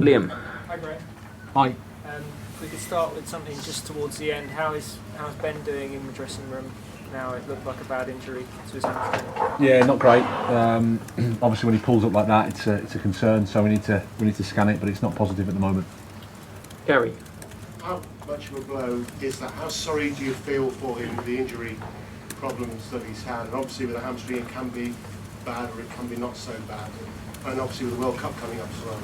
Liam. Hi, Graham. Hi. If we could start with something just towards the end. How's Ben doing in the dressing room now? It looked like a bad injury to his hamstring. Yeah, not great. Obviously, when he pulls up like that, it's a concern. So we need to scan it, but it's not positive at the moment. Gary. How much of a blow is that? How sorry do you feel for him with the injury problems that he's had? And obviously, with a hamstring, it can be bad or it can be not so bad. And obviously, with the World Cup coming up as well.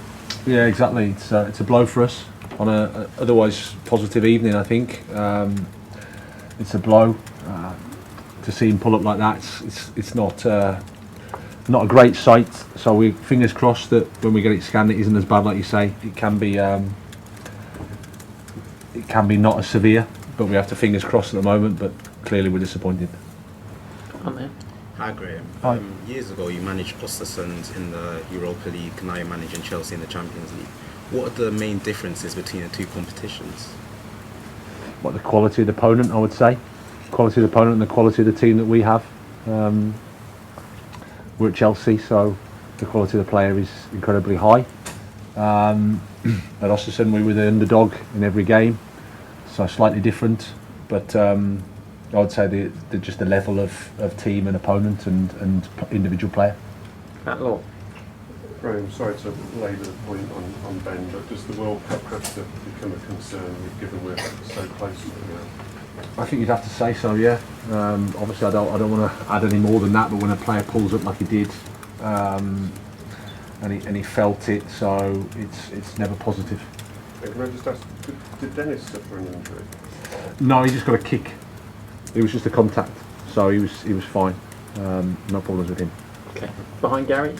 Yeah, exactly. It's a blow for us on a otherwise positive evening. I think it's a blow to see him pull up like that. It's not a great sight. So we fingers crossed that when we get it scanned, it isn't as bad like you say. It can be not as severe, but we have to fingers crossed at the moment. But clearly, we're disappointed. Hi Graham. Hi. Years ago you managed Ostersunds in the Europa League, now you're managing Chelsea in the Champions League. What are the main differences between the two competitions? What, the quality of the opponent, I would say. Quality of the opponent and the quality of the team that we have. We're at Chelsea, so the quality of the player is incredibly high. At Ostersund we were the underdog in every game, so slightly different, but I would say just the level of team and opponent and individual player. Matt Law. Graham, sorry to labour the point on Ben, but does the World Cup have to become a concern given we're so close to it now? I think you'd have to say so, yeah. Obviously I don't want to add any more than that, but when a player pulls up like he did, and he felt it, so it's never positive. And can I just ask, did Dennis suffer an injury? No, he just got a kick. It was just a contact, so he was fine. No problems with him. Okay. Behind Gary.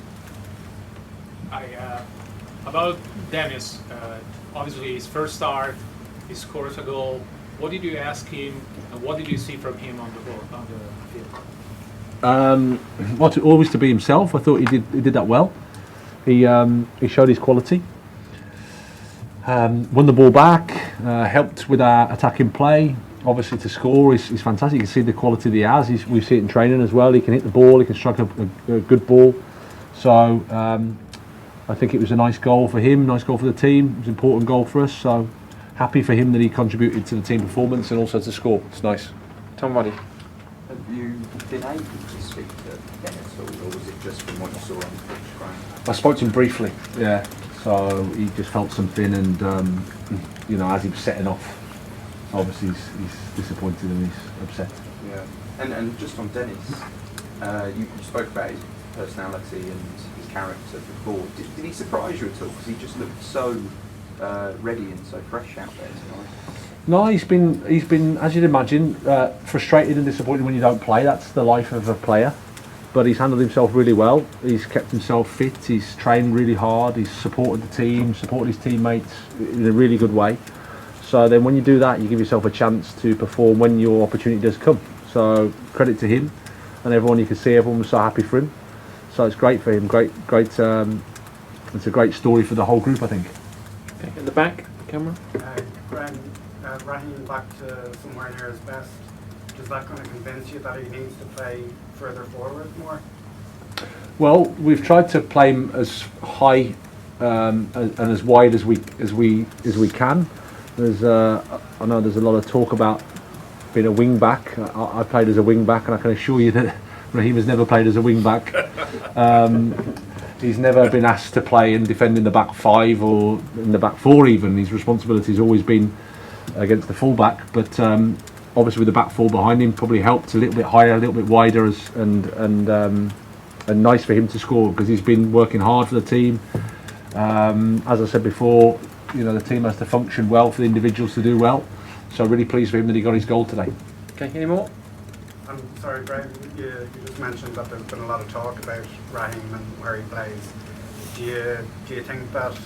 About Dennis, obviously his first start, he scores a goal. What did you ask him, and what did you see from him on the field? Always to be himself. I thought he did that well. He showed his quality. Won the ball back, helped with our attacking play. Obviously to score is fantastic. You can see the quality that he has. We see it in training as well. He can hit the ball, he can strike a good ball. So I think it was a nice goal for him, nice goal for the team. It was an important goal for us. So happy for him that he contributed to the team performance and also to score. It's nice. Tom Roddy. Have you been able to speak to Dennis, or was it just from what you saw on the pitch, Graham? I spoke to him briefly, yeah. So he just felt something, and as he was setting off, obviously he's disappointed and he's upset. Yeah. And just on Dennis, you spoke about his personality and his character before. Did he surprise you at all? Because he just looked so ready and so fresh out there tonight. No, he's been, as you'd imagine, frustrated and disappointed when you don't play. That's the life of a player. But he's handled himself really well. He's kept himself fit. He's trained really hard. He's supported the team, supported his teammates in a really good way. So then when you do that, you give yourself a chance to perform when your opportunity does come. So credit to him and everyone. You can see everyone was so happy for him. So it's great for him. Great. It's a great story for the whole group, I think. Okay, at the back, camera. Raheem back to somewhere near his best. Is that going to convince you that he needs to play further forward more? Well, we've tried to play him as high and as wide as we can. I know there's a lot of talk about being a wing back. I played as a wing back, and I can assure you that Raheem has never played as a wing back. He's never been asked to play and defend in the back five or in the back four even. His responsibility has always been against the full back, but obviously with the back four behind him probably helped a little bit higher, a little bit wider, and nice for him to score because he's been working hard for the team. As I said before, the team has to function well for the individuals to do well. So really pleased for him that he got his goal today. Okay, any more? I'm sorry, Graham, you just mentioned that there's been a lot of talk about Raheem and where he plays. Do you think that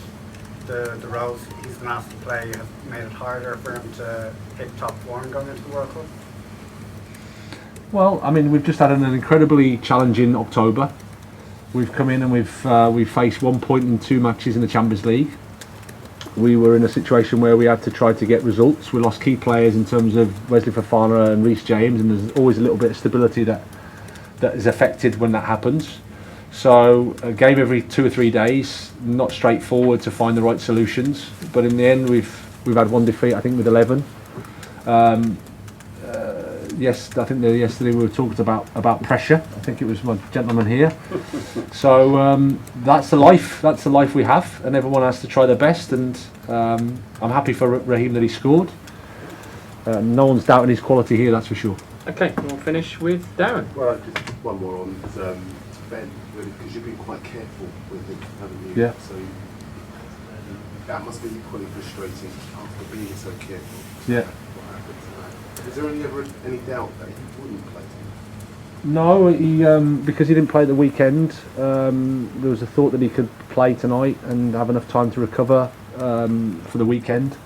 the roles he's been asked to play have made it harder for him to hit top form going into the World Cup? Well, I mean, we've just had an incredibly challenging October. We've come in and we've faced 1 point in 2 matches in the Champions League. We were in a situation where we had to try to get results. We lost key players in terms of Wesley Fofana and Reece James, and there's always a little bit of stability that is affected when that happens. So a game every 2 or 3 days, not straightforward to find the right solutions. But in the end, we've had one defeat, I think, with 11. Yes, I think yesterday we were talking about pressure. I think it was my gentleman here. So that's the life. That's the life we have, and everyone has to try their best. And I'm happy for Raheem that he scored. No one's doubting his quality here, that's for sure. Okay, we'll finish with Darren. Well, just one more on Ben, really, because you've been quite careful with him, haven't you? Yeah. So that must be equally frustrating after being so careful. Yeah. What happened to that? Is there ever any doubt that he wouldn't play tonight? No, he because he didn't play at the weekend. There was a thought that he could play tonight and have enough time to recover for the weekend.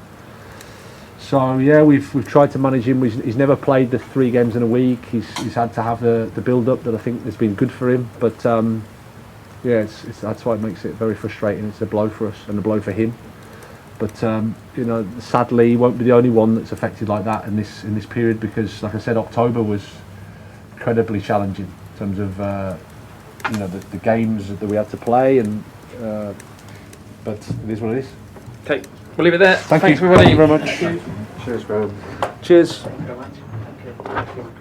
So yeah, we've tried to manage him. He's never played the 3 games in a week. He's had to have the build-up that I think has been good for him. But yeah, that's why it makes it very frustrating. It's a blow for us and a blow for him. But you know, sadly, he won't be the only one that's affected like that in this period, because, like I said, October was incredibly challenging in terms of you know, the games that we had to play, and but it is what it is. Okay, we'll leave it there. Thanks everybody. Thank you very much. Cheers, Graham. Cheers. Thank you.